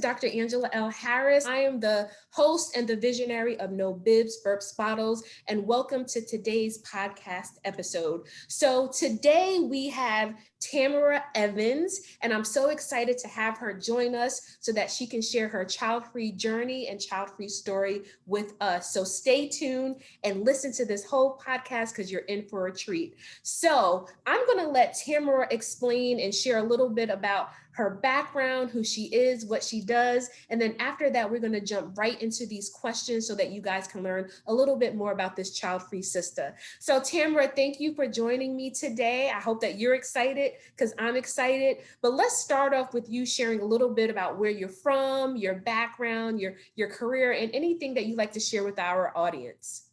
Dr. Angela L. Harris. I am the host and the visionary of No Bibs, Burps, Bottles, and welcome to today's podcast episode. So today we have Tamara Evans, and I'm so excited to have her join us so that she can share her child-free journey and child-free story with us. So stay tuned and listen to this whole podcast because you're in for a treat. So I'm going to let Tamara explain and share a little bit about her background, who she is, what she does. And then after that, we're going to jump right into these questions so that you guys can learn a little bit more about this Childfree Sistah. So Tamara, thank you for joining me today. I hope that you're excited because I'm excited. But let's start off with you sharing a little bit about where you're from, your background, your career, and anything that you'd like to share with our audience.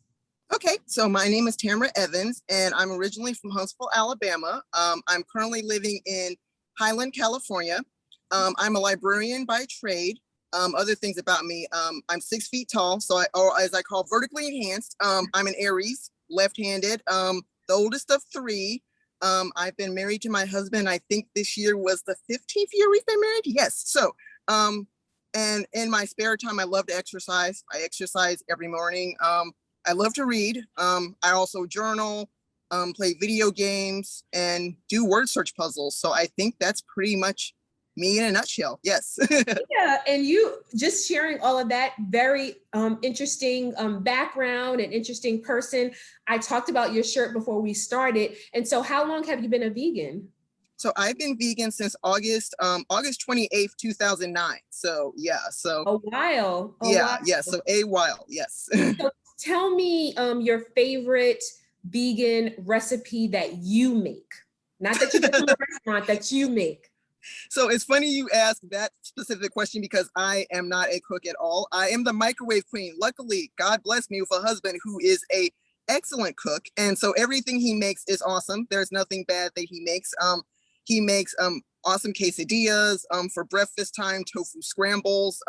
Okay, so my name is Tamara Evans, and I'm originally from Huntsville, Alabama. I'm currently living in Highland, California. I'm a librarian by trade. Other things about me, I'm 6 feet tall, so or as I call vertically enhanced. I'm an Aries, left-handed, the oldest of 3. I've been married to my husband. I think this year was the 15th year we've been married. Yes. So, and in my spare time, I love to exercise. I exercise every morning. I love to read. I also journal, play video games, and do word search puzzles. So I think that's pretty much me in a nutshell. Yes. Yeah, and you just sharing all of that, very interesting background and interesting person. I talked about your shirt before we started. And so how long have you been a vegan? So I've been vegan since August 28th, 2009. So yeah, so a while. Yeah, so a while, yes. So tell me your favorite vegan recipe that you make. Not that you get from a restaurant, that you make. So it's funny you ask that specific question because I am not a cook at all. I am the microwave queen. Luckily, God bless me with a husband who is a excellent cook. And so everything he makes is awesome. There's nothing bad that he makes. He makes awesome quesadillas for breakfast time, tofu scrambles,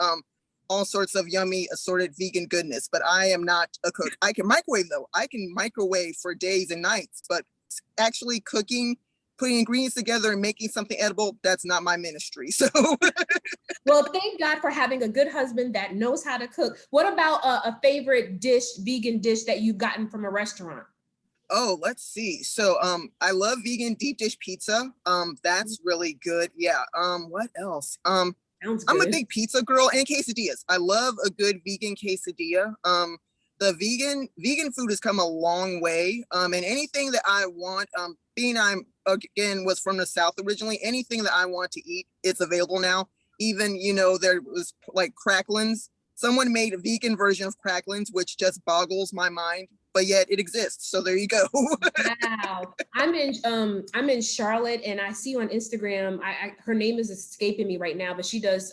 all sorts of yummy assorted vegan goodness, but I am not a cook. I can microwave though. I can microwave for days and nights, but actually cooking, putting ingredients together and making something edible, that's not my ministry. So well, thank God for having a good husband that knows how to cook. What about a favorite dish, vegan dish that you've gotten from a restaurant? Oh, let's see. So I love vegan deep dish pizza. That's really good. Yeah. What else? I'm a big pizza girl and quesadillas. I love a good vegan quesadilla. The vegan food has come a long way. And anything that I want, being was from the South originally, anything that I want to eat, it's available now. Even, there was like cracklins. Someone made a vegan version of cracklins, which just boggles my mind, but yet it exists. So there you go. Wow. I'm in Charlotte, and I see on Instagram, her name is escaping me right now, but she does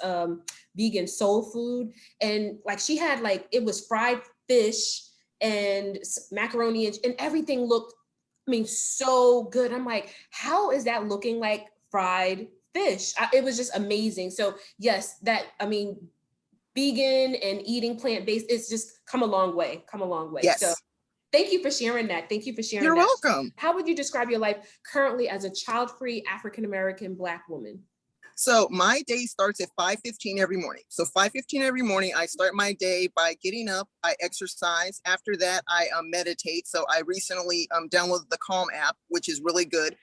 vegan soul food. And like she had it was fried fish and macaroni and everything looked, so good. I'm like, how is that looking like fried fish? It was just amazing. So yes, vegan and eating plant-based, it's just come a long way. Yes. So thank you for sharing that. You're welcome. How would you describe your life currently as a child-free African-American Black woman? So my day starts at 5:15 every morning. So 5:15 every morning, I start my day by getting up, I exercise. After that, I meditate. So I recently downloaded the Calm app, which is really good.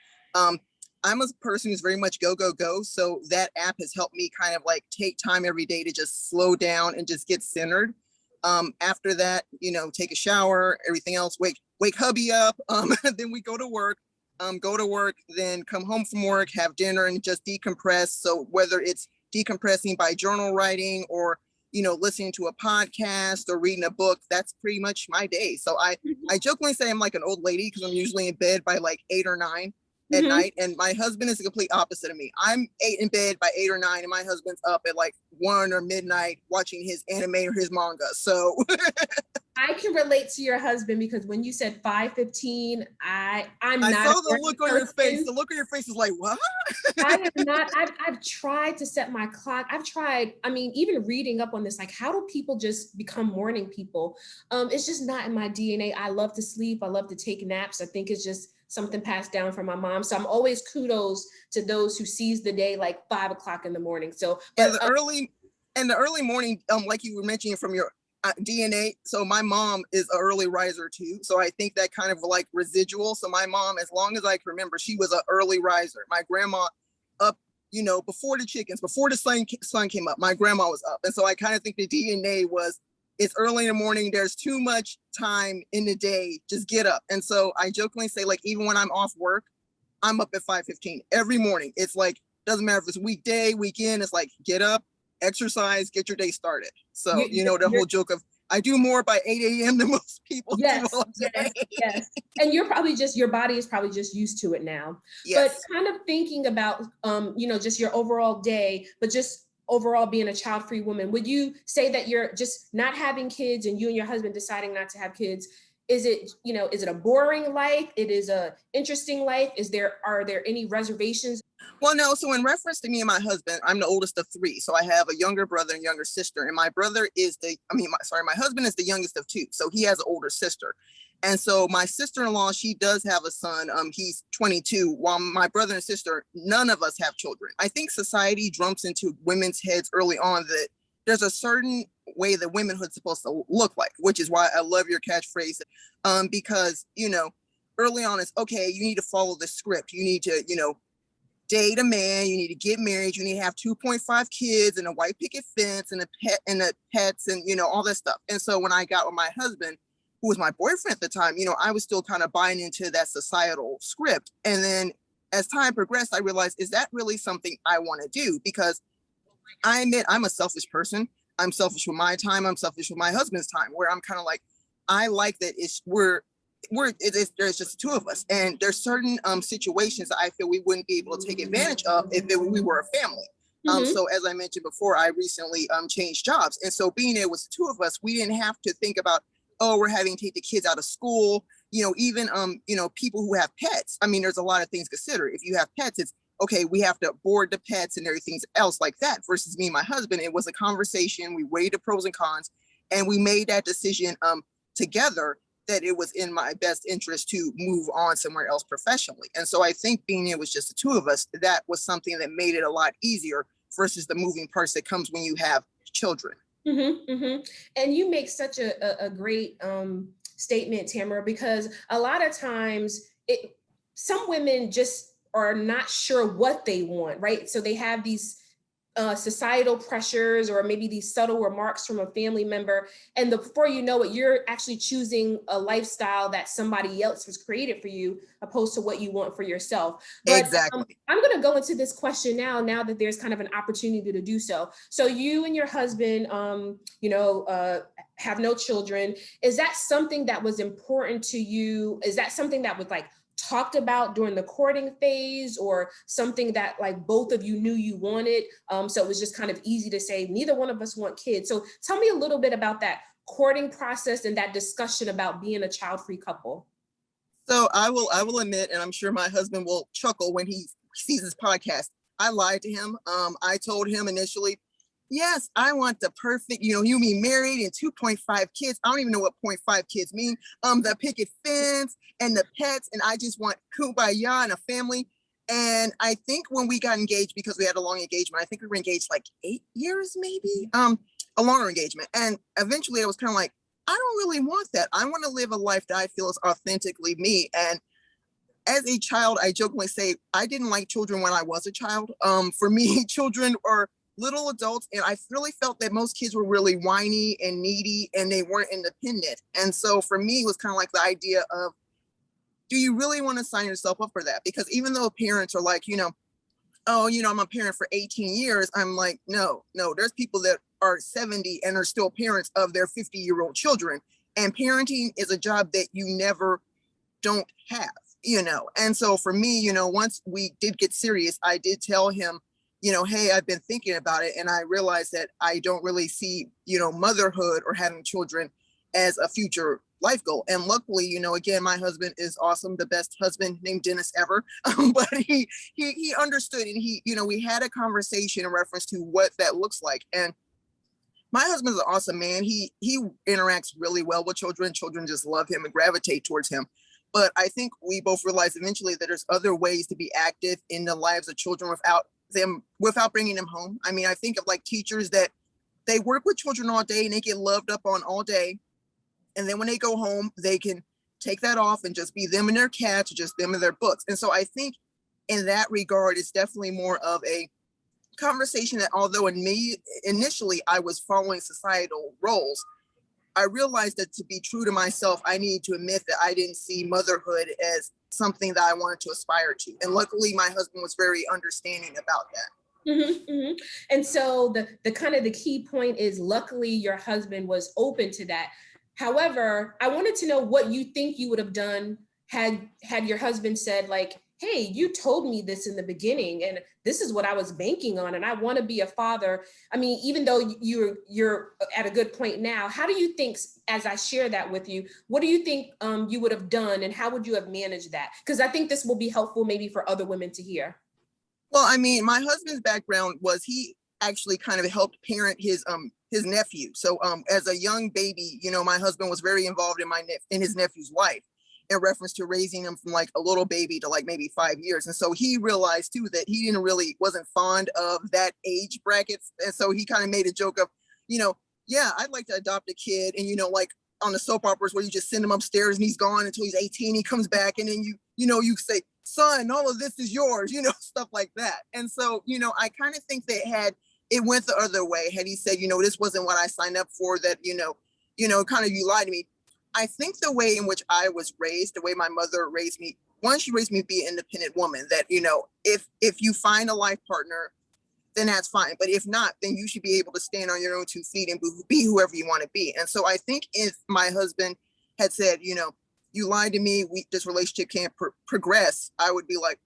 I'm a person who's very much go, go, go. So that app has helped me kind of take time every day to just slow down and just get centered. After that, take a shower, everything else, wake hubby up. Then we go to work, then come home from work, have dinner and just decompress. So whether it's decompressing by journal writing or, listening to a podcast or reading a book, that's pretty much my day. So I jokingly say I'm like an old lady because I'm usually in bed by 8 or 9 at night. And my husband is the complete opposite of me. I'm in bed by 8 or 9 and my husband's up at 1 or midnight watching his anime or his manga. So I can relate to your husband because when you said 5:15, I saw the look on your face. The look on your face is like, what? I am not. I've tried to set my clock. I've tried. Even reading up on this, how do people just become morning people? It's just not in my DNA. I love to sleep. I love to take naps. I think it's just something passed down from my mom. So I'm always kudos to those who seize the day 5 o'clock in the morning. So the And the early morning, like you were mentioning from your DNA. So my mom is an early riser too. So I think that kind of like residual. So my mom, as long as I can remember, she was an early riser. My grandma up, before the chickens, before the sun came up, my grandma was up. And so I kind of think the DNA was, it's early in the morning. There's too much time in the day. Just get up. And so I jokingly say, like, even when I'm off work, I'm up at 5:15 every morning. It's like, doesn't matter if it's weekday, weekend, it's like, get up, exercise, get your day started. So, the whole joke of I do more by 8 a.m. than most people do all day. Yes. And your body is probably just used to it now. Yes. But kind of thinking about, just your overall day, but just overall being a child-free woman, would you say that you're just not having kids and you and your husband deciding not to have kids? Is it a boring life? It is a interesting life? Are there any reservations? Well, no. So in reference to me and my husband, I'm the oldest of three. So I have a younger brother and younger sister. And my husband is the youngest of two. So he has an older sister. And so my sister-in-law, she does have a son. He's 22, while my brother and sister, none of us have children. I think society drums into women's heads early on that there's a certain way that womanhood's supposed to look like, which is why I love your catchphrase. Because, early on it's, okay, you need to follow the script. You need to, date a man, you need to get married, you need to have 2.5 kids and a white picket fence and a pet and the pets and, all that stuff. And so when I got with my husband, who was my boyfriend at the time, I was still kind of buying into that societal script. And then as time progressed, I realized, is that really something I want to do? Because I admit I'm a selfish person. I'm selfish with my time. I'm selfish with my husband's time, where I'm kind of like, I like that there's just the two of us. And there's certain situations that I feel we wouldn't be able to take advantage of if we were a family. So as I mentioned before, I recently changed jobs. And so being there was the two of us, we didn't have to think about, oh, we're having to take the kids out of school, even people who have pets. I mean, there's a lot of things to consider. If you have pets, it's okay, we have to board the pets and everything else like that. Versus me and my husband, it was a conversation. We weighed the pros and cons, and we made that decision together that it was in my best interest to move on somewhere else professionally. And so I think being it was just the two of us, that was something that made it a lot easier versus the moving parts that comes when you have children. And you make such a great statement, Tamara, because a lot of times some women just are not sure what they want, right? So they have these societal pressures or maybe these subtle remarks from a family member. And before you know it, you're actually choosing a lifestyle that somebody else has created for you, opposed to what you want for yourself. But, exactly. I'm going to go into this question now that there's kind of an opportunity to do so. So you and your husband, have no children. Is that something that was important to you? Is that something that was talked about during the courting phase, or something that both of you knew you wanted? So it was just kind of easy to say, neither one of us want kids. So tell me a little bit about that courting process and that discussion about being a child-free couple. So I will admit, and I'm sure my husband will chuckle when he sees this podcast, I lied to him. I told him initially, yes, I want the perfect, you mean married and 2.5 kids. I don't even know what 0.5 kids mean. The picket fence and the pets, and I just want kumbaya and a family. And I think when we got engaged, because we had a long engagement, I think we were engaged 8 years, maybe, a longer engagement. And eventually I was kind of like, I don't really want that. I want to live a life that I feel is authentically me. And as a child, I jokingly say, I didn't like children when I was a child. For me, children are little adults, and I really felt that most kids were really whiny and needy and they weren't independent. And so for me, it was kind of like the idea of, do you really want to sign yourself up for that? Because even though parents are like, I'm a parent for 18 years, I'm like, no, there's people that are 70 and are still parents of their 50-year-old children. And parenting is a job that you never don't have, And so for me, once we did get serious, I did tell him, hey, I've been thinking about it, and I realized that I don't really see, motherhood or having children as a future life goal. And luckily, again, my husband is awesome, the best husband named Dennis ever. But he understood, and we had a conversation in reference to what that looks like. And my husband's an awesome man. He interacts really well with children. Children just love him and gravitate towards him. But I think we both realized eventually that there's other ways to be active in the lives of children without bringing them home. I mean, I think of teachers that they work with children all day and they get loved up on all day. And then when they go home, they can take that off and just be them and their cats, or just them and their books. And so I think in that regard, it's definitely more of a conversation that, although initially I was following societal roles, I realized that to be true to myself, I needed to admit that I didn't see motherhood as something that I wanted to aspire to. And luckily, my husband was very understanding about that. Mm-hmm, mm-hmm. And so the kind of the key point is, luckily your husband was open to that. However, I wanted to know what you think you would have done had your husband said, like, hey, you told me this in the beginning and this is what I was banking on and I want to be a father. I mean, even though you're at a good point now, how do you think, as I share that with you, what do you think you would have done and how would you have managed that? Because I think this will be helpful maybe for other women to hear. Well, I mean, my husband's background was he actually kind of helped parent his nephew. So as a young baby, you know, my husband was very involved in his nephew's life, in reference to raising him from like a little baby to like maybe 5 years. And so he realized too that he wasn't fond of that age bracket. And so he kind of made a joke of, you know, yeah, I'd like to adopt a kid. And, you know, like on the soap operas where you just send him upstairs and he's gone until he's 18, he comes back and then you say, son, all of this is yours, you know, stuff like that. And so, you know, I kind of think that it went the other way, had he said, you know, this wasn't what I signed up for, that, you know, kind of, you lied to me. I think the way in which I was raised, the way my mother raised me, one, she raised me to be an independent woman, that, you know, if you find a life partner, then that's fine. But if not, then you should be able to stand on your own 2 feet and be whoever you want to be. And so I think if my husband had said, you know, you lied to me, this relationship can't progress, I would be like,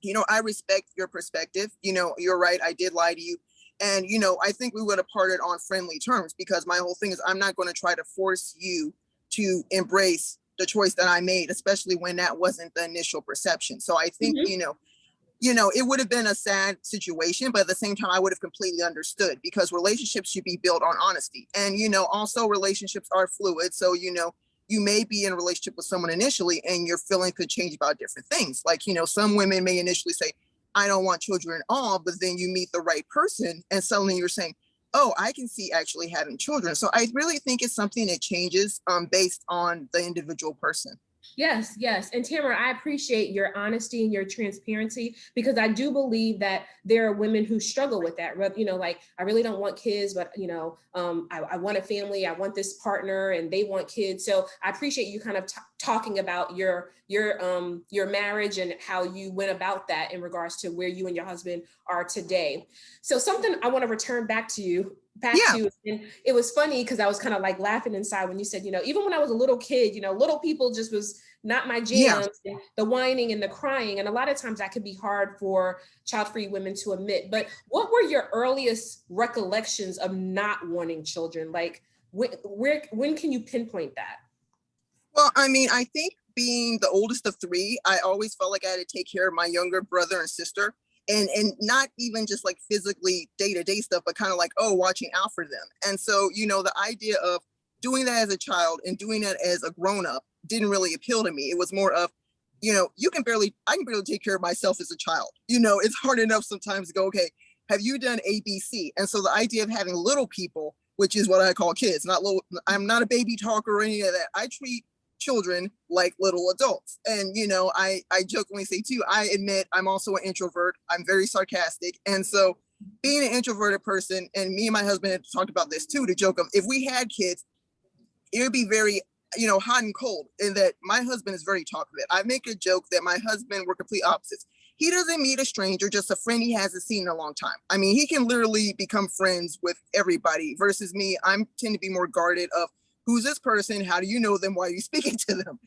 you know, I respect your perspective. You know, you're right, I did lie to you. And, you know, I think we would have parted on friendly terms, because my whole thing is I'm not going to try to force you to embrace the choice that I made, especially when that wasn't the initial perception. So I think, mm-hmm. you know, it would have been a sad situation, but at the same time, I would have completely understood, because relationships should be built on honesty. And, you know, also relationships are fluid. So, you know, you may be in a relationship with someone initially and your feeling could change about different things. Like, you know, some women may initially say, I don't want children at all, but then you meet the right person and suddenly you're saying, oh, I can see actually having children. So I really think it's something that changes based on the individual person. Yes, yes. And Tamara, I appreciate your honesty and your transparency, because I do believe that there are women who struggle with that. You know, like, I really don't want kids, but, you know, I want a family, I want this partner, and they want kids. So I appreciate you kind of talking about your marriage and how you went about that in regards to where you and your husband are today. So something I want to return back to, and it was funny because I was kind of like laughing inside when you said, you know, even when I was a little kid, you know, little people just was not my jam, the whining and the crying. And a lot of times that could be hard for child-free women to admit. But what were your earliest recollections of not wanting children? Like, when can you pinpoint that? Well, I mean, I think being the oldest of 3, I always felt like I had to take care of my younger brother and sister. And not even just like physically day-to-day stuff, but kind of like, oh, watching out for them. And so, you know, the idea of doing that as a child and doing that as a grown-up didn't really appeal to me. It was more of, you know, I can barely take care of myself as a child. You know, it's hard enough sometimes to go, okay, have you done ABC? And so the idea of having little people, which is what I call kids, I'm not a baby talker or any of that. I treat children like little adults. And, you know, I jokingly say too, I admit I'm also an introvert. I'm very sarcastic. And so being an introverted person, and me and my husband had talked about this too, the joke of, if we had kids, it would be very, you know, hot and cold, in that my husband is very talkative. I make a joke that my husband, we're complete opposites. He doesn't meet a stranger, just a friend he hasn't seen in a long time. I mean, he can literally become friends with everybody, versus me, I tend to be more guarded of, who's this person? How do you know them? Why are you speaking to them?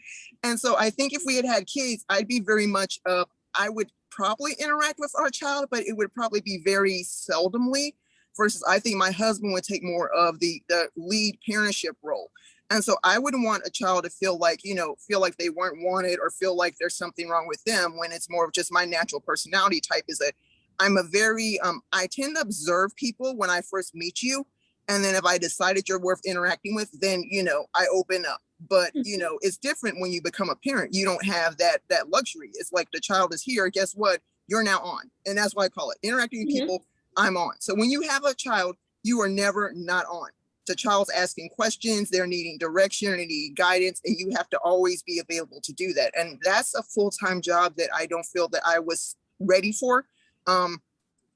And so I think if we had kids, I'd be very much I would probably interact with our child, but it would probably be very seldomly, versus I think my husband would take more of the lead parentship role. And so I wouldn't want a child to feel like they weren't wanted, or feel like there's something wrong with them, when it's more of just my natural personality type is that I'm a very, I tend to observe people when I first meet you. And then if I decided you're worth interacting with, then, you know, I open up. But, you know, it's different when you become a parent. You don't have that luxury. It's like the child is here. Guess what? You're now on. And that's why I call it interacting with people. I'm on. So when you have a child, you are never not on. The child's asking questions, they're needing direction, they need guidance, and you have to always be available to do that. And that's a full-time job that I don't feel that I was ready for,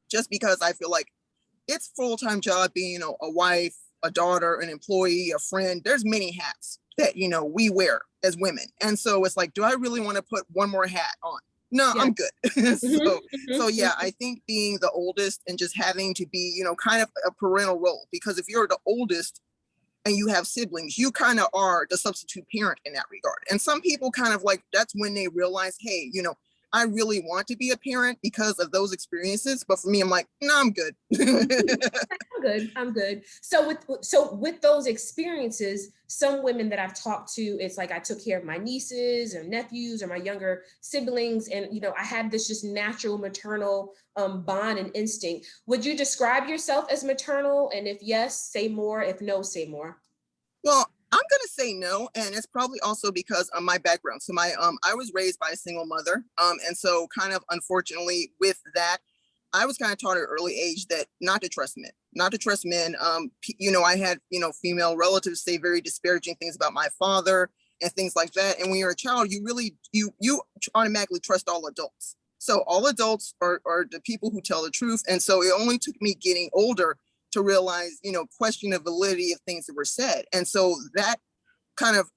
just because I feel like it's full-time job being, you know, a wife, a daughter, an employee, a friend. There's many hats that, you know, we wear as women. And so it's like, do I really want to put one more hat on? No, yeah. I'm good. So yeah, I think being the oldest and just having to be, you know, kind of a parental role, because if you're the oldest and you have siblings, you kind of are the substitute parent in that regard. And some people kind of like, that's when they realize, hey, you know, I really want to be a parent because of those experiences. But for me, I'm like, no, I'm good. I'm good. So with those experiences, some women that I've talked to, it's like I took care of my nieces or nephews or my younger siblings. And, you know, I had this just natural maternal bond and instinct. Would you describe yourself as maternal? And if yes, say more. If no, say more. Well, I'm going to say no. And it's probably also because of my background. So I was raised by a single mother. And so kind of unfortunately with that, I was kind of taught at an early age that not to trust men. You know, I had, you know, female relatives say very disparaging things about my father and things like that. And when you're a child, you really, you automatically trust all adults. So all adults are the people who tell the truth. And so it only took me getting older to realize, you know, question the validity of things that were said. And so that kind of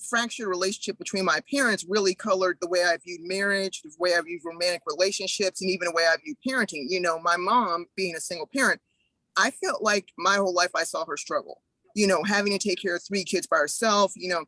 fractured relationship between my parents really colored the way I viewed marriage, the way I viewed romantic relationships, and even the way I viewed parenting. You know, my mom being a single parent, I felt like my whole life I saw her struggle, you know, having to take care of 3 kids by herself. You know,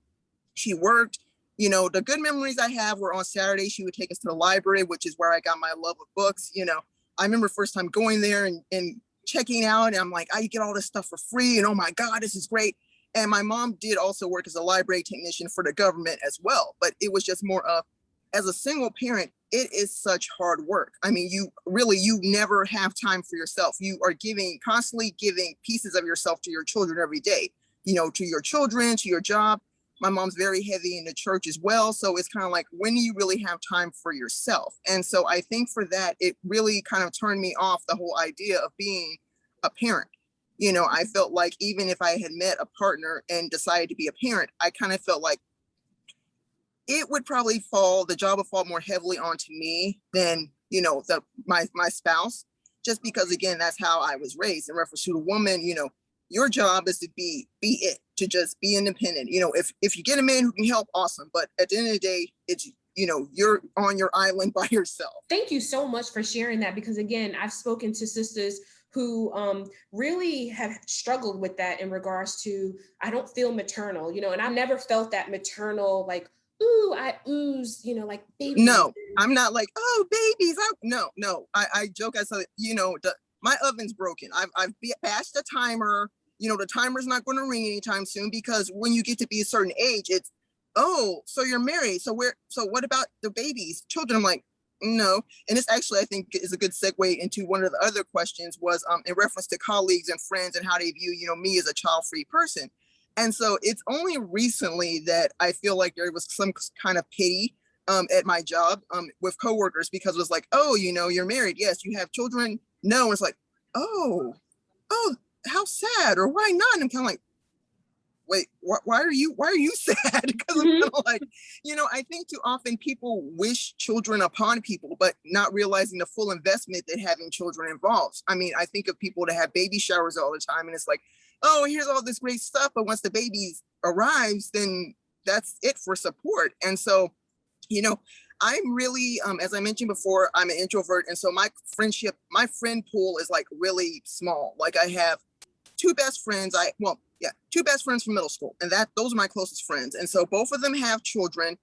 she worked. You know, the good memories I have were on Saturday, she would take us to the library, which is where I got my love of books. You know, I remember first time going there and checking out, and I'm like, I get all this stuff for free, and oh my God, this is great. And my mom did also work as a library technician for the government as well, but it was just more of, as a single parent, it is such hard work. I mean, you never have time for yourself. You are constantly giving pieces of yourself to your children every day, you know, to your children, to your job. My mom's very heavy in the church as well. So it's kind of like, when do you really have time for yourself? And so I think for that, it really kind of turned me off the whole idea of being a parent. You know, I felt like even if I had met a partner and decided to be a parent, I kind of felt like it would probably the job would fall more heavily onto me than, you know, my spouse, just because, again, that's how I was raised. In reference to the woman, you know, your job is to be it, to just be independent. You know, if you get a man who can help, awesome. But at the end of the day, it's, you know, you're on your island by yourself. Thank you so much for sharing that, because again, I've spoken to sisters who really have struggled with that in regards to, I don't feel maternal, you know, and I never felt that maternal, like, ooh, I ooze, you know, like baby. No, I'm not like, oh, babies. No. I joke. I said, you know, my oven's broken. I've bashed the timer. You know, the timer's not going to ring anytime soon, because when you get to be a certain age, it's, oh, so you're married. So what about the babies, children? I'm like, no. And this actually, I think, is a good segue into one of the other questions, was in reference to colleagues and friends and how they view, you know, me as a child-free person. And so it's only recently that I feel like there was some kind of pity at my job with coworkers, because it was like, oh, you know, you're married. Yes. You have children. No. And it's like, oh, how sad, or why not? And I'm kind of like, wait, why are you sad? Because I'm kind of like, you know, I think too often people wish children upon people, but not realizing the full investment that having children involves. I mean, I think of people that have baby showers all the time, and it's like, oh, here's all this great stuff, but once the baby arrives, then that's it for support. And so, you know, I'm really, as I mentioned before, I'm an introvert. And so my friend pool is like really small. Like I have 2 best friends. 2 best friends from middle school, and those are my closest friends. And so both of them have children,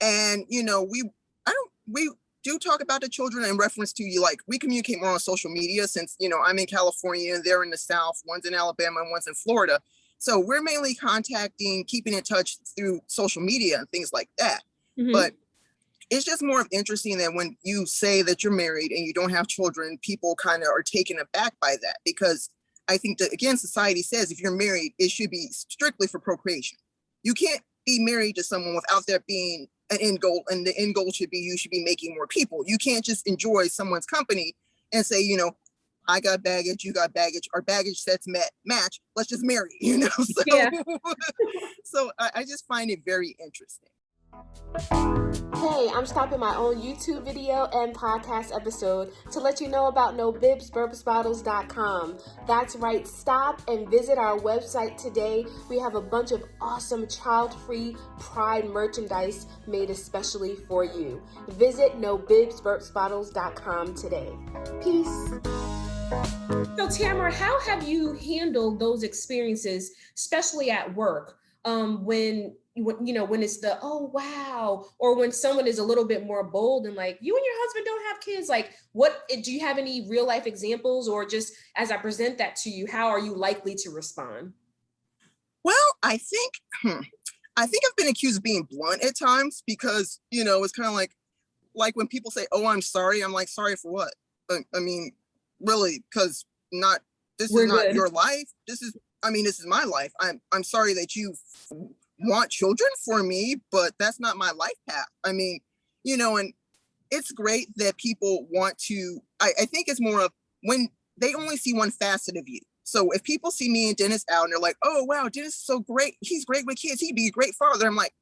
and, you know, we do talk about the children in reference to, you, like, we communicate more on social media, since, you know, I'm in California and they're in the South, one's in Alabama and one's in Florida. So we're mainly keeping in touch through social media and things like that. Mm-hmm. But it's just more of interesting that when you say that you're married and you don't have children, people kind of are taken aback by that, because I think that, again, society says if you're married, it should be strictly for procreation. You can't be married to someone without there being an end goal, and the end goal should be you should be making more people. You can't just enjoy someone's company and say, you know, I got baggage, you got baggage, our baggage sets match, let's just marry, So, Yeah. so I just find it very interesting. Hey, I'm stopping my own YouTube video and podcast episode to let you know about NoBibsBurpsBottles.com. That's right, stop and visit our website today. We have a bunch of awesome child-free pride merchandise made especially for you. Visit NoBibsBurpsBottles.com today. Peace. So Tamara, how have you handled those experiences, especially at work, when it's the, oh, wow, or when someone is a little bit more bold and like, you and your husband don't have kids, like, what, do you have any real life examples, or just as I present that to you, how are you likely to respond? Well, I think I've been accused of being blunt at times because, it's kind of like when people say, oh, I'm sorry, I'm like, sorry for what? I mean, really, because this is not your life. This is my life. I'm sorry that you want children for me, but that's not my life path. And it's great that people want to, I think it's more of when they only see one facet of you. So if people see me and Dennis out and they're like, oh, wow, Dennis is so great. He's great with kids. He'd be a great father. I'm like,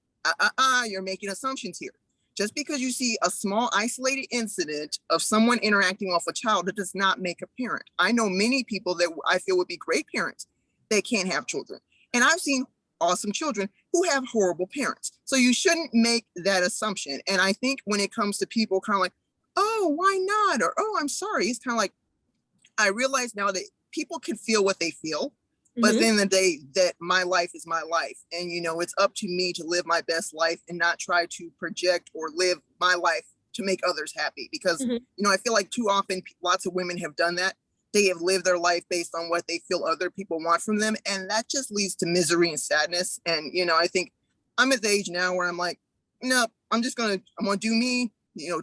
you're making assumptions here. Just because you see a small isolated incident of someone interacting with a child, that does not make a parent. I know many people that I feel would be great parents that can't have children. And I've seen awesome children who have horrible parents. So you shouldn't make that assumption. And I think when it comes to people kind of like, oh, why not? Or, oh, I'm sorry. It's kind of like, I realize now that people can feel what they feel. But at the end of the day, that my life is my life. And, it's up to me to live my best life and not try to project or live my life to make others happy. Because, I feel like too often lots of women have done that. They have lived their life based on what they feel other people want from them. And that just leads to misery and sadness. And, I think I'm at the age now where I'm like, no, I'm going to do me.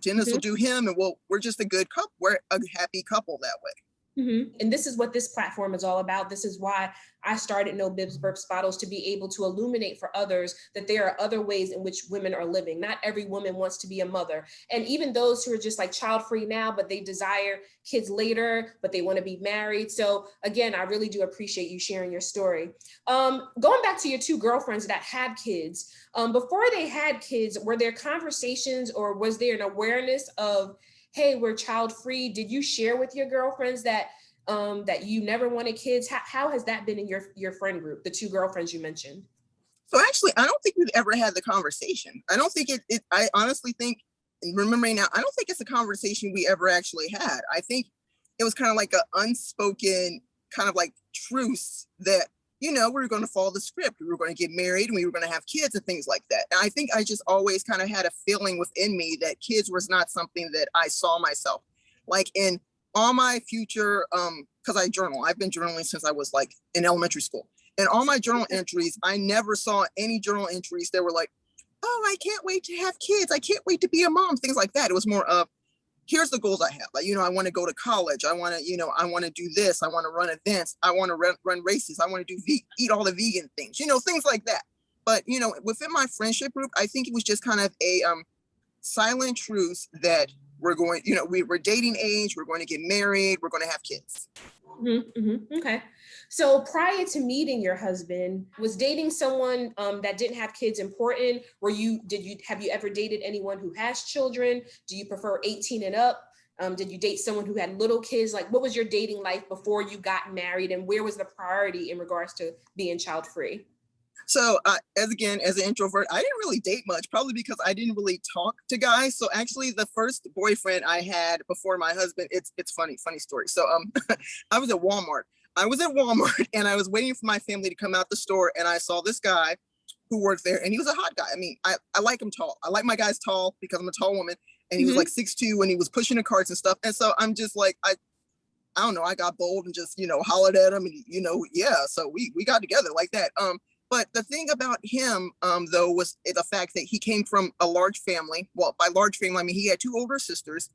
Dennis will do him. And we're just a good couple. We're a happy couple that way. And this is what this platform is all about. This is why I started No Bibs Burps Bottles, to be able to illuminate for others that there are other ways in which women are living. Not every woman wants to be a mother. And even those who are just like child free now, but they desire kids later, but they want to be married. So again, I really do appreciate you sharing your story. Going back to your two girlfriends that had kids, before they had kids, were there conversations or was there an awareness of, hey, we're child free? Did you share with your girlfriends that that you never wanted kids? How has that been in your friend group, the two girlfriends you mentioned? So actually, I don't think we've ever had the conversation. I don't think I honestly think, remembering now, I don't think it's a conversation we ever actually had. I think it was kind of like an unspoken kind of like truce that, we were going to follow the script. We were going to get married and we were going to have kids and things like that. And I think I just always kind of had a feeling within me that kids was not something that I saw myself. Like in all my future, because I journal. I've been journaling since I was like in elementary school. And all my journal entries, I never saw any journal entries that were like, oh, I can't wait to have kids. I can't wait to be a mom, things like that. It was more of, here's the goals I have. Like, I want to go to college. I want to, I want to do this. I want to run events. I want to run races. I want to eat all the vegan things, things like that. But, within my friendship group, I think it was just kind of a silent truce that we're going, we're dating age. We're going to get married. We're going to have kids. Okay. So prior to meeting your husband, was dating someone that didn't have kids important? Have you ever dated anyone who has children? Do you prefer 18 and up? Did you date someone who had little kids? Like, what was your dating life before you got married, and where was the priority in regards to being child free? So as an introvert, I didn't really date much, probably because I didn't really talk to guys. So actually the first boyfriend I had before my husband, it's funny story. So I was at Walmart and I was waiting for my family to come out the store, and I saw this guy who worked there, and he was a hot guy. I mean, I like him tall. I like my guys tall because I'm a tall woman, and he was like 6'2", and he was pushing the carts and stuff. And so I'm just like, I don't know, I got bold and just, hollered at him, and yeah, so we got together like that. But the thing about him, though, was the fact that he came from a large family. Well, by large family, I mean he had two older sisters.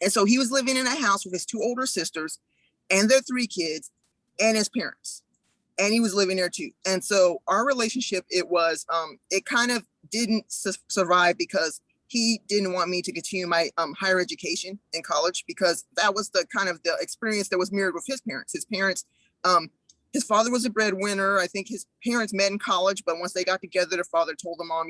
And so he was living in a house with his two older sisters and their three kids and his parents. And he was living there too. And so our relationship, it kind of didn't survive because he didn't want me to continue my higher education in college, because that was the kind of the experience that was mirrored with his parents. His father was a breadwinner. I think his parents met in college, but once they got together, the father told the mom,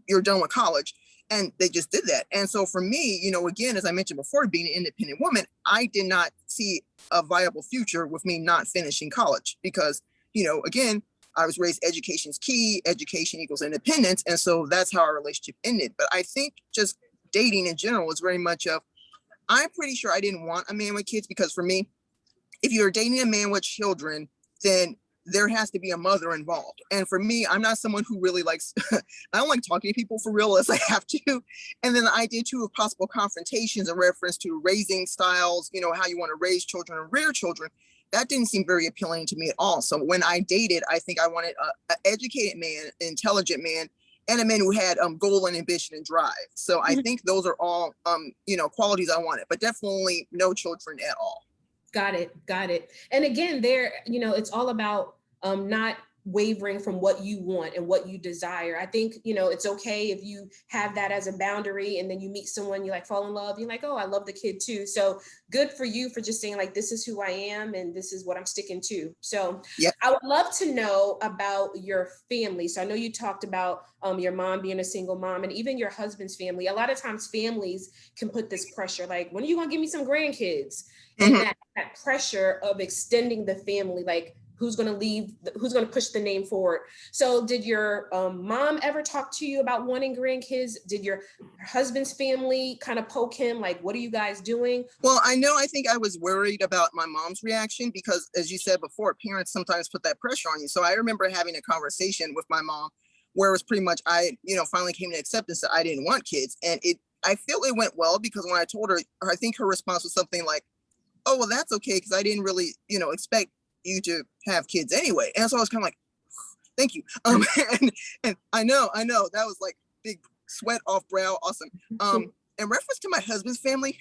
you're done with college. And they just did that. And so for me, again, as I mentioned before, being an independent woman, I did not see a viable future with me not finishing college, because, again, I was raised education's key, education equals independence. And so that's how our relationship ended. But I think just dating in general is very much I'm pretty sure I didn't want a man with kids, because for me, if you're dating a man with children, then there has to be a mother involved. And for me, I'm not someone who really likes, I don't like talking to people for real unless I have to. And then the idea too of possible confrontations in reference to raising styles, how you want to raise children and rear children, that didn't seem very appealing to me at all. So when I dated, I think I wanted an educated man, an intelligent man, and a man who had goal and ambition and drive. So I think those are all, qualities I wanted, but definitely no children at all. Got it. And again, it's all about not wavering from what you want and what you desire. I think, it's okay if you have that as a boundary, and then you meet someone, you like fall in love, you're like, oh, I love the kid too. So good for you for just saying like, this is who I am and this is what I'm sticking to. So yep. I would love to know about your family. So I know you talked about your mom being a single mom, and even your husband's family. A lot of times families can put this pressure, like, when are you gonna give me some grandkids? And that pressure of extending the family, like, who's going to push the name forward. So did your mom ever talk to you about wanting grandkids? Did your husband's family kind of poke him? Like, what are you guys doing? Well, I think I was worried about my mom's reaction, because as you said before, parents sometimes put that pressure on you. So I remember having a conversation with my mom where it was pretty much, I finally came to acceptance that I didn't want kids. And I feel it went well, because when I told her, I think her response was something like, oh, well, that's okay, because I didn't really, expect you to have kids anyway. And so I was kind of like, thank you. And I know that was like big sweat off brow. Awesome. In reference to my husband's family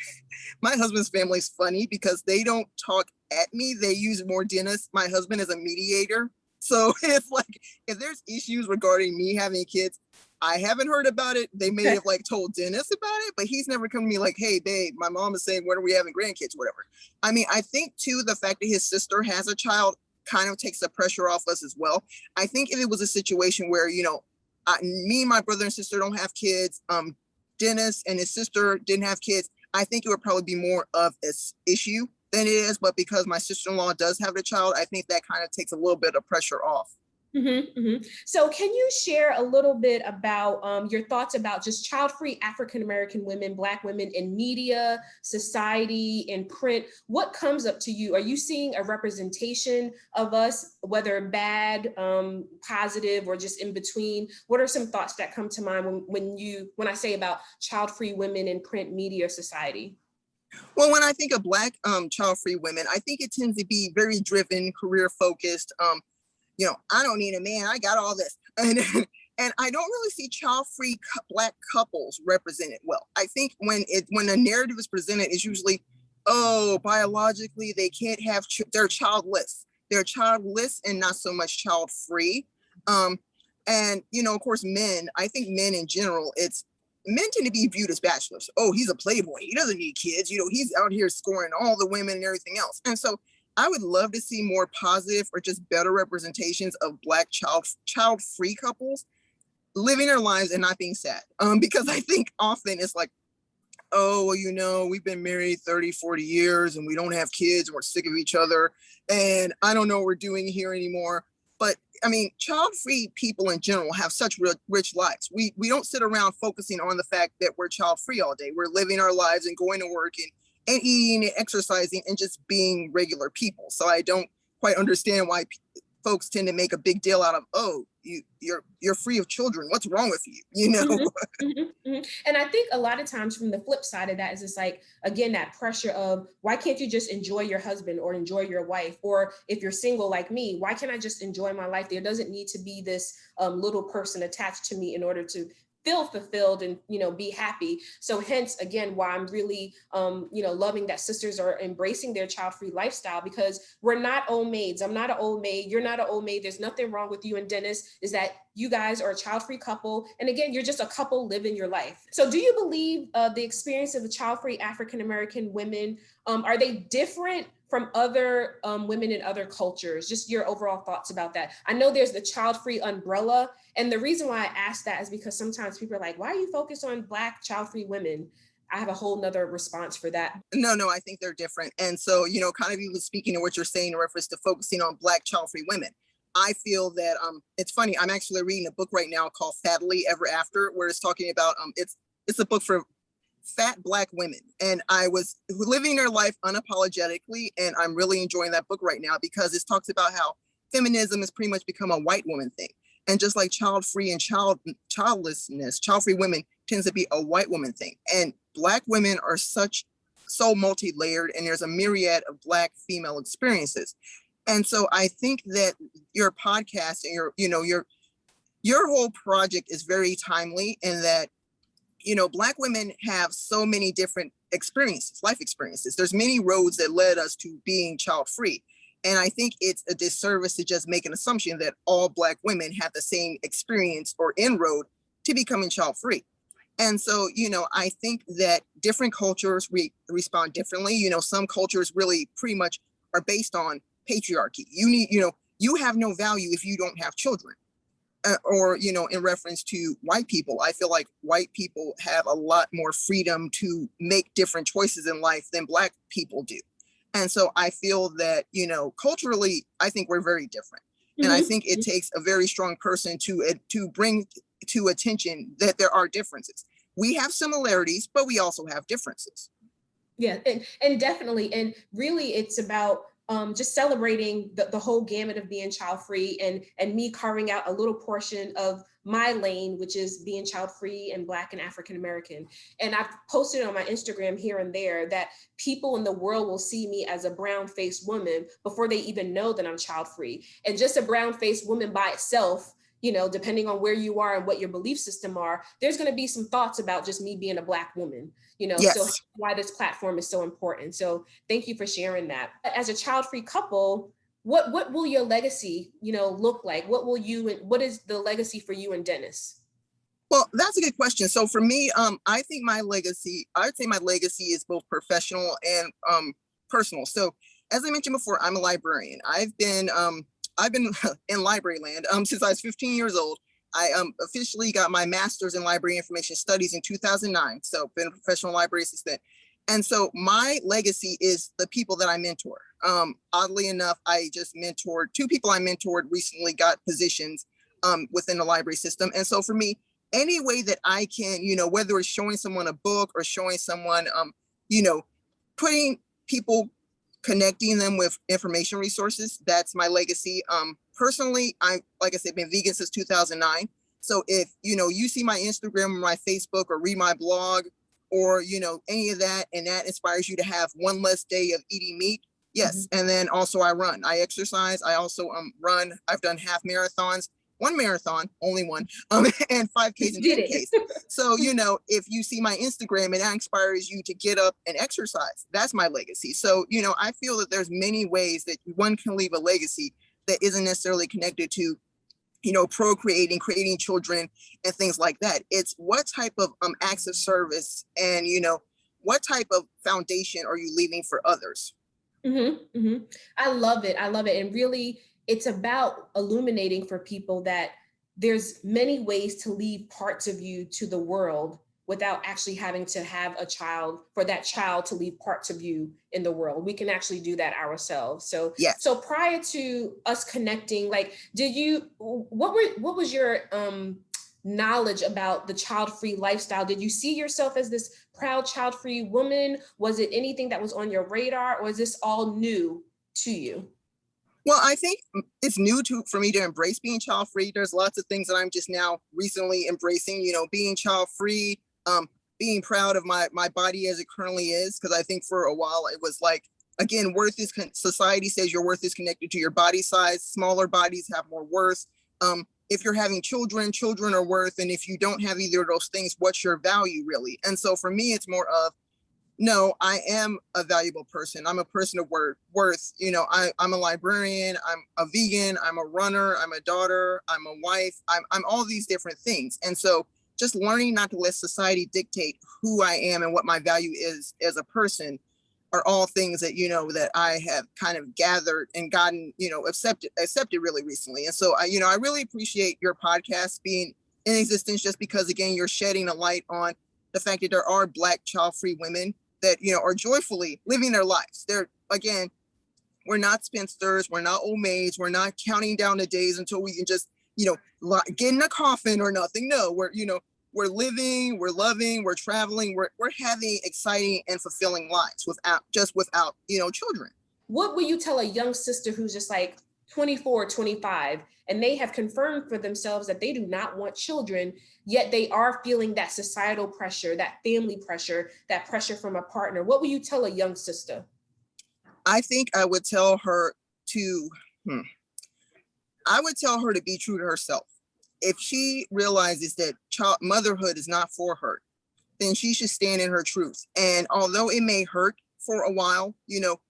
is funny, because they don't talk at me. They use more Dennis. My husband is a mediator. So it's like, if there's issues regarding me having kids, I haven't heard about it. They may have like told Dennis about it, but he's never come to me like, hey, babe, my mom is saying, when are we having grandkids, whatever. I mean, I think too, the fact that his sister has a child kind of takes the pressure off us as well. I think if it was a situation where, me and my brother and sister don't have kids, Dennis and his sister didn't have kids, I think it would probably be more of an issue than it is. But because my sister-in-law does have a child, I think that kind of takes a little bit of pressure off. So can you share a little bit about your thoughts about just child-free African-American women, Black women in media, society, and print? What comes up to you? Are you seeing a representation of us, whether bad, positive, or just in between? What are some thoughts that come to mind when I say about child-free women in print, media, society? Well, when I think of Black child-free women, I think it tends to be very driven, career-focused. I don't need a man, I got all this. And I don't really see child-free Black couples represented well. I think when a narrative is presented, it's usually, oh, biologically, they can't have, they're childless. They're childless and not so much child-free. And, of course, I think men in general, men tend to be viewed as bachelors. Oh, he's a playboy, he doesn't need kids. He's out here scoring all the women and everything else. And so I would love to see more positive or just better representations of Black child-free couples living their lives and not being sad. Because I think often it's like, oh, well, we've been married 30, 40 years and we don't have kids and we're sick of each other and I don't know what we're doing here anymore. But I mean, child-free people in general have such rich lives. We don't sit around focusing on the fact that we're child-free all day. We're living our lives and going to work and eating and exercising and just being regular people. So I don't quite understand why folks tend to make a big deal out of, oh, you're free of children. What's wrong with you? And I think a lot of times from the flip side of that is it's like, again, that pressure of why can't you just enjoy your husband or enjoy your wife? Or if you're single like me, why can't I just enjoy my life? There doesn't need to be this little person attached to me in order to feel fulfilled and, be happy. So hence, again, why I'm really, loving that sisters are embracing their child-free lifestyle, because we're not old maids. I'm not an old maid. You're not an old maid. There's nothing wrong with you and Dennis, is that you guys are a child-free couple. And again, you're just a couple living your life. So do you believe the experience of the child-free African-American women, are they different from other women in other cultures? Just your overall thoughts about that. I know there's the child-free umbrella. And the reason why I ask that is because sometimes people are like, why are you focused on Black child-free women? I have a whole nother response for that. No, I think they're different. And so, kind of you speaking to what you're saying in reference to focusing on Black child-free women. I feel that it's funny. I'm actually reading a book right now called Fattily Ever After, where it's talking about it's a book for fat Black women. And I was living their life unapologetically. And I'm really enjoying that book right now because it talks about how feminism has pretty much become a white woman thing. And just like child-free and childlessness, child-free women tends to be a white woman thing. And Black women are so multi-layered, and there's a myriad of Black female experiences. And so I think that your podcast and your whole project is very timely in that, Black women have so many different experiences, life experiences. There's many roads that led us to being child-free. And I think it's a disservice to just make an assumption that all Black women have the same experience or inroad to becoming child-free. And so, I think that different cultures respond differently. Some cultures really pretty much are based on patriarchy. You have no value if you don't have children. Or, in reference to white people, I feel like white people have a lot more freedom to make different choices in life than Black people do. And so I feel that, culturally, I think we're very different. Mm-hmm. And I think it takes a very strong person to bring to attention that there are differences. We have similarities, but we also have differences. Yeah, and definitely. And really, it's about just celebrating the whole gamut of being child-free, and me carving out a little portion of my lane, which is being child-free and Black and African-American. And I've posted on my Instagram here and there that people in the world will see me as a brown-faced woman before they even know that I'm child-free. And just a brown-faced woman by itself, depending on where you are and what your belief system are, there's going to be some thoughts about just me being a Black woman, yes. So why this platform is so important. So thank you for sharing that. As a child-free couple, what will your legacy, look like? What is the legacy for you and Dennis? Well, that's a good question. So for me, I think I would say my legacy is both professional and personal. So as I mentioned before, I'm a librarian. I've been in library land since I was 15 years old. I officially got my master's in library information studies in 2009. So been a professional library assistant. And so my legacy is the people that I mentor. Oddly enough, I just mentored two people I mentored recently got positions within the library system. And so for me, any way that I can, whether it's showing someone a book or showing someone, putting people, connecting them with information resources, that's my legacy. Personally, like I said, been vegan since 2009. So if, you see my Instagram or my Facebook or read my blog or, any of that, and that inspires you to have one less day of eating meat, yes. Mm-hmm. And then also I exercise. I also run. I've done half marathons, one marathon, only one, and 5Ks and 10Ks. So, if you see my Instagram and that inspires you to get up and exercise, that's my legacy. So, I feel that there's many ways that one can leave a legacy that isn't necessarily connected to, procreating, creating children and things like that. It's what type of acts of service and, what type of foundation are you leaving for others? Mm-hmm, mm-hmm. I love it. And really, it's about illuminating for people that there's many ways to leave parts of you to the world without actually having to have a child for that child to leave parts of you in the world. We can actually do that ourselves. So, yes. So prior to us connecting, what was your knowledge about the child-free lifestyle? Did you see yourself as this proud child-free woman? Was it anything that was on your radar, or is this all new to you? Well, I think it's new for me to embrace being child-free. There's lots of things that I'm just now recently embracing, being child-free, being proud of my body as it currently is. Because I think for a while it was like, again, society says your worth is connected to your body size. Smaller bodies have more worth. if you're having children, children are worth, and if you don't have either of those things, what's your value really? And so for me, it's more of, no, I am a valuable person. I'm a person of worth. I'm a librarian. I'm a vegan. I'm a runner. I'm a daughter. I'm a wife. I'm all these different things. And so just learning not to let society dictate who I am and what my value is as a person are all things that, that I have kind of gathered and gotten, accepted really recently. And so I really appreciate your podcast being in existence, just because, again, you're shedding a light on the fact that there are Black child-free women that, are joyfully living their lives. Again, we're not spinsters, we're not old maids, we're not counting down the days until we can just, get in a coffin or nothing. No, we're living, we're loving, we're traveling, we're having exciting and fulfilling lives without children. What will you tell a young sister who's just like 24, 25, and they have confirmed for themselves that they do not want children, yet they are feeling that societal pressure, that family pressure, that pressure from a partner? What will you tell a young sister? I think I would tell her to be true to herself. If she realizes that motherhood is not for her, then she should stand in her truth. And although it may hurt for a while,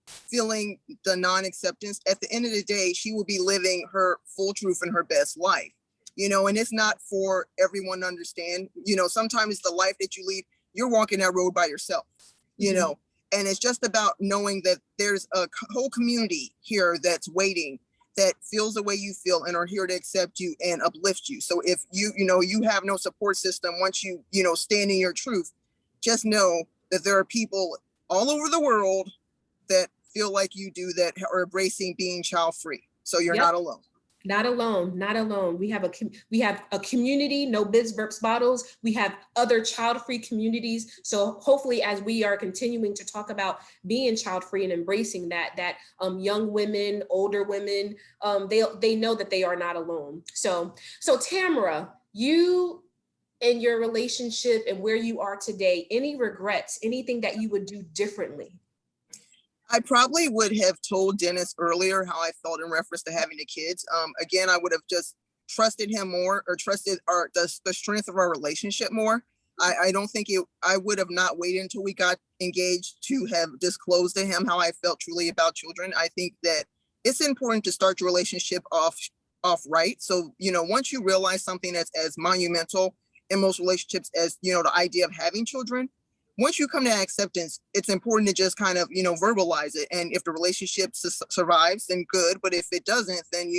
feeling the non-acceptance, at the end of the day, she will be living her full truth and her best life, and it's not for everyone to understand. Sometimes the life that you lead, you're walking that road by yourself, and it's just about knowing that there's a whole community here that's waiting, that feels the way you feel and are here to accept you and uplift you. So if you have no support system, once you stand in your truth, just know that there are people all over the world that feel like you do, that are embracing being child free. So you're not alone. Not alone, not alone. We have a community, No Bibs, Burps, Bottles. We have other child-free communities. So hopefully, as we are continuing to talk about being child-free and embracing that young women, older women, they know that they are not alone. So Tamara, you and your relationship and where you are today, any regrets, anything that you would do differently? I probably would have told Dennis earlier how I felt in reference to having the kids. Again, I would have just trusted him more, or trusted the strength of our relationship more. I don't think I would have not waited until we got engaged to have disclosed to him how I felt truly about children. I think that it's important to start your relationship off right. So, once you realize something that's as monumental in most relationships as, the idea of having children, once you come to acceptance, it's important to just kind of, verbalize it. And if the relationship survives, then good. But if it doesn't, then,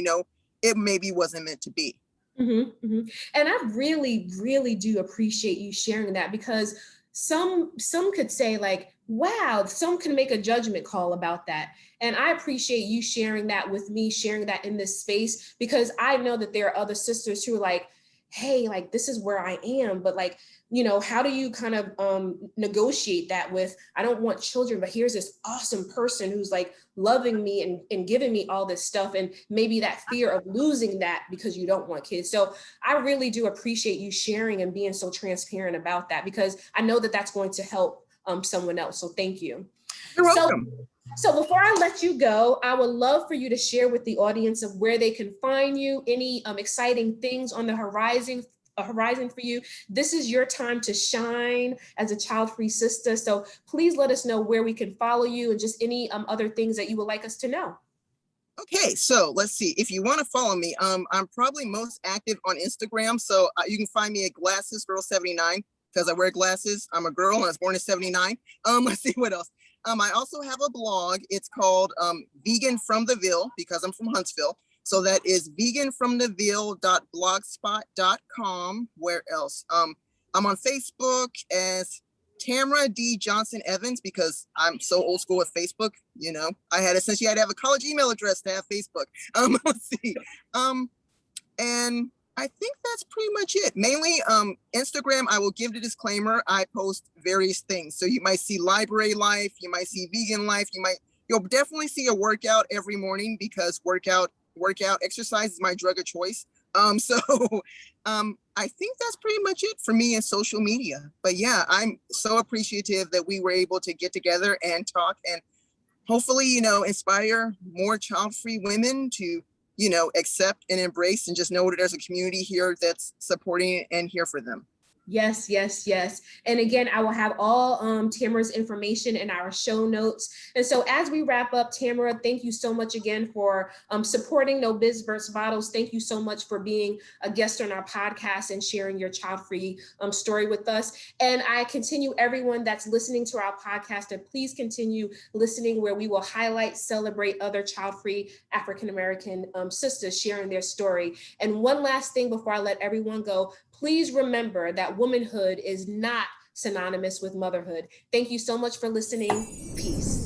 it maybe wasn't meant to be. Mm-hmm, mm-hmm. And I really, really do appreciate you sharing that, because some could say like, wow, some can make a judgment call about that. And I appreciate you sharing that with me, sharing that in this space, because I know that there are other sisters who are like, hey, like, this is where I am, but like, how do you kind of negotiate that with, I don't want children, but here's this awesome person who's like loving me and giving me all this stuff, and maybe that fear of losing that because you don't want kids. So I really do appreciate you sharing and being so transparent about that, because I know that that's going to help someone else. So thank you. You're welcome. So before I let you go, I would love for you to share with the audience of where they can find you, any exciting things on the horizon for you. This is your time to shine as a child-free sister. So please let us know where we can follow you, and just any other things that you would like us to know. Okay, so let's see. If you want to follow me, I'm probably most active on Instagram. So you can find me at Glasses Girl 79, because I wear glasses. I'm a girl and I was born in 79. Let's see what else. I also have a blog. It's called Vegan from the Ville, because I'm from Huntsville. So that is veganfromtheville.blogspot.com. Where else? I'm on Facebook as Tamara D. Johnson Evans, because I'm so old school with Facebook. I had it since you had to have a college email address to have Facebook. Let's see. And I think that's pretty much it. Mainly Instagram, I will give the disclaimer, I post various things. So you might see library life, you might see vegan life, you'll definitely see a workout every morning, because workout exercise is my drug of choice. I think that's pretty much it for me in social media. But yeah, I'm so appreciative that we were able to get together and talk, and hopefully, inspire more child-free women to accept and embrace, and just know that there's a community here that's supporting and here for them. Yes, yes, yes. And again, I will have all Tamara's information in our show notes. And so as we wrap up, Tamara, thank you so much again for supporting No Bibs, Burps, Bottles. Thank you so much for being a guest on our podcast and sharing your child-free story with us. And I continue everyone that's listening to our podcast to please continue listening, where we will highlight, celebrate other child-free African-American sisters sharing their story. And one last thing before I let everyone go, please remember that womanhood is not synonymous with motherhood. Thank you so much for listening. Peace.